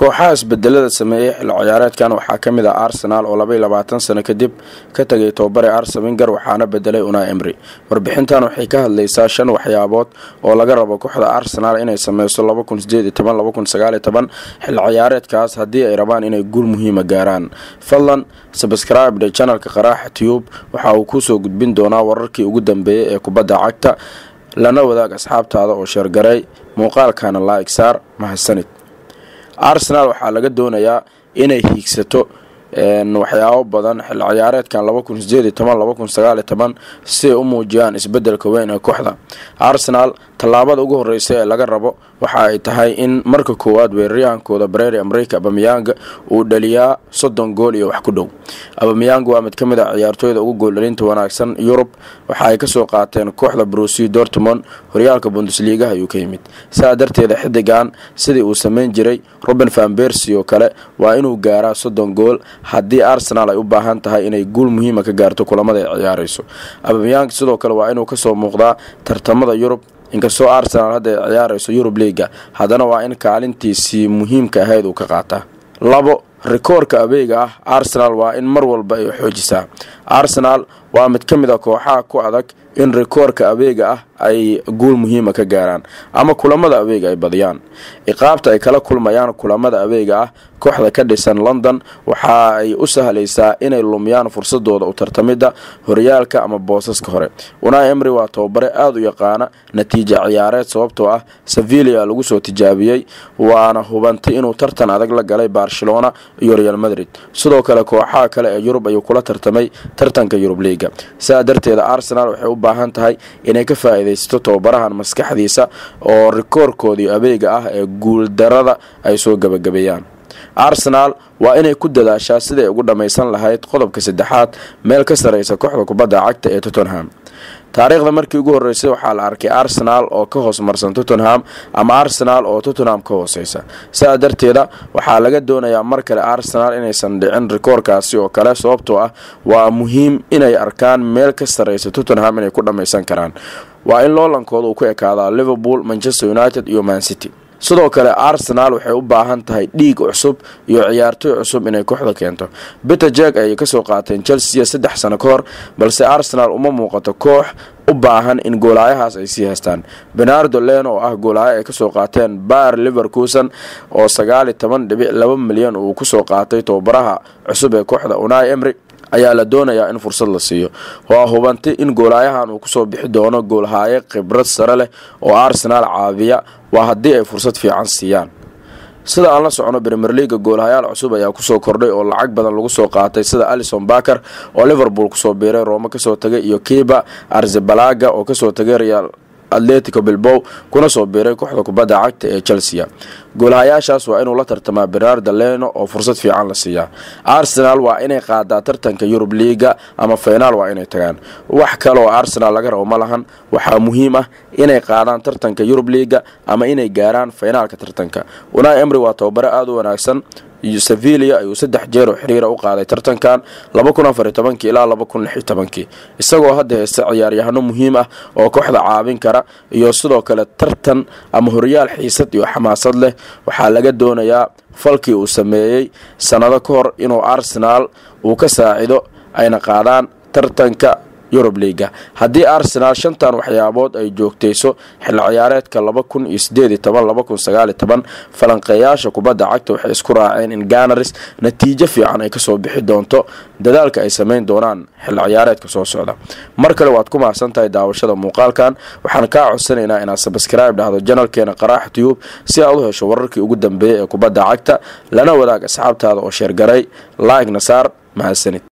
kooxaha isbedelada sameeyay xil ciyaareedkan waxaa ka mid ah Arsenal oo 22 sano kadib ka tagay tababare Arsene Wenger waxaana bedelay Unai Emery. Warbixintan waxay ka hadlaysaa 5 waxyaabood oo laga rabo kooxda Arsenal inay sameyso 2018-2019 xil ciyaareedkaas haddii ay rabaan inay guul muhiim ah gaaraan. Fadlan subscribe channelka Qaraaxa Tube waxa uu ku soo gudbin doonaa wararkii ugu dambeeyay ee kubadda cagta lana wadaag asxaabtaada oo share garay muuqaalkana like saar mahadsanid. Arsenal waxaa laga doonayaa inay hiigsato waxyaabo badan xil ciyaareedkan 2018-2019 si ay u muujiyaan isbedelka weyn ee kooxda. Arsenal tallaabada ugu horeysa ee laga rabo waxa ay tahay in marka koowaad weeraryahankooda Pierre-Emerick Aubameyang uu dhaliyaa 30 gool iyo wax ku dhow. Aubameyang waa mid ka mid ah ciyaartooyda ugu gool dhalinta wanaagsan Europe, waxa ay ka soo qaateen kooxda Borussia Dortmund horyaalka Bundesliga ayuu ka yimid. Saa darteeda xidigan sidii uu sameyn jiray Robin van Persie oo kale waa inuu gaaraa 30 gool haddii Arsenal ay u baahan tahay inay guul muhiim ah ka gaarto kulamada ay ciyaareyso. Aubameyang sidoo kale waa inuu ka soo muuqdaa tartamada Europe inkastoo Arsenal hadda ay ciyaareyso Europe League haddana waa in kaalintiisii muhiimka ahayd uu ka qaataa. 2 rikoorka abeega ah Arsenal waa in mar walba ay xoojisaa. Arsenal waa mid ka mid ah kooxaha ku adag in rikoorka abeega ah ay guul muhiim ah ka gaaraan ama kulamada abeega ay badiyaan. Iqaabta ay kala kulmayaan kulamada abeega ah kooxda ka dhisan London waxa ay u sahlaysaa inay lumiyaan fursadooda u tartamida horyaalka ama boosaska hore. Unai Emery waa tababare aad u yaqaan natiijo ciyaareed sababtoo ah Sevilla lagu soo tijaabiyay waana hubantay inuu tartan adag la galay Barcelona iyo Real Madrid. Sidoo kale kooxaha kale ee Yurub ayuu kula tartamay tartanka Europe League. Saa darteeda Arsenal waxay u baahan tahay inay ka faa'iideysto tababarahan maskaxdiisa oo rikoorkoodii abeega ah ee guul darada ay soo gabagabeeyaan. Arsenal waa inay ku dadaashaa sidii ugu dhameysan lahayd qodobka 3aad meel ka sareysa kooxda kubadda cagta ee Tottenham. taariikhda markii ugu horeysay waxaa la arkay Arsenal oo ka hoos marsan Tottenham ama Arsenal oo Tottenham ka hooseysa. Saa darteeda waxaa laga doonayaa mar kale Arsenal inaysan dhicin rikoorkaasi oo kale sababtoo ah waa muhiim inay arkaan meel ka sareysa Tottenham inay ku dhameysan karaan. Waa in loolankooda uu ku ekaadaa Liverpool, Manchester United iyo Man City. sidoo kale Arsenal waxay u baahan tahay dhiig cusub iyo ciyaartoy cusub inay kooxda keento. Peter Cech ay ka soo qaateen Chelsea 3 sano ka hor balse Arsenal uma muuqato koox u baahan in goolayahaas ay sii haystaan. Bernardo Leno oo ah goolaya ay ka soo qaateen Bayer Leverkusen oo 19.2 milyan uu ku soo qaatay tababaraha cusub ee kooxda Unai Emery ayaa la doonayaa in fursad la siiyo. Waa hubantay in goolayahan uu ku soo bixi doono goolhaye khibrad sare leh oo Arsenal caawiya waa haddii ay fursad fiican siiyaan. sida aan la socono Premier League goolhayaal cusub ayaa ku soo kordhay oo lacag badan lagu soo qaatay sida Alisson Becker oo Liverpool ku soo biiray, Roma ka soo tagay iyo Kepa Arrizabalaga oo ka soo tagay Real Atletico Bilbao kuna soo biiray kooxda kubadda cagta ee Chelsea. goolahayaashaas waa inuu la tartamaa Bernardo Leno oo fursad fiican la siiyaa. Arsenal waa inay qaadaa tartanka Europe League ama final waa inay tagaan. wax kale oo Arsenal laga rabo ma lahan, waxaa muhiim ah inay qaadaan tartanka Europe League ama inay gaaraan finaalka tartanka. Unai Emery waa tababare aad u wanaagsan. Sevilla ayuu 3 jeer oo xiriir u qaaday tartankan 2014 ilaa 2016 isagoo hadda haysta ciyaaryahano muhiim ah oo kooxda caawin kara iyo sidoo kale tartan ama horyaal xiisad iyo xamaasad leh. waxaa laga doonayaa falkii uu sameeyay sanado ka hor inuu Arsenal uu ka saacido ayna qaadaan tartanka Europe League. haddii Arsenal 5 waxyaabood ay joogteyso xil ciyaareedka 2018-2019 falanqeeyaasha kubadda cagta waxay isku raaceen in Gunners natiijo fiican ay ka soo bixi doonto dadaalka ay sameyn doonaan xil ciyaareedka soo socda. mar kale waad ku mahadsantahay daawashada muuqaalkan. waxaan ka codsanaynaa inaad subscribe dhahdo channelkeena Qaraaxa Tube si aad u hesho wararkii ugu dambeeyay ee kubadda cagta lana wadaag asxaabtaada oo share garay like na saar mahadsanid.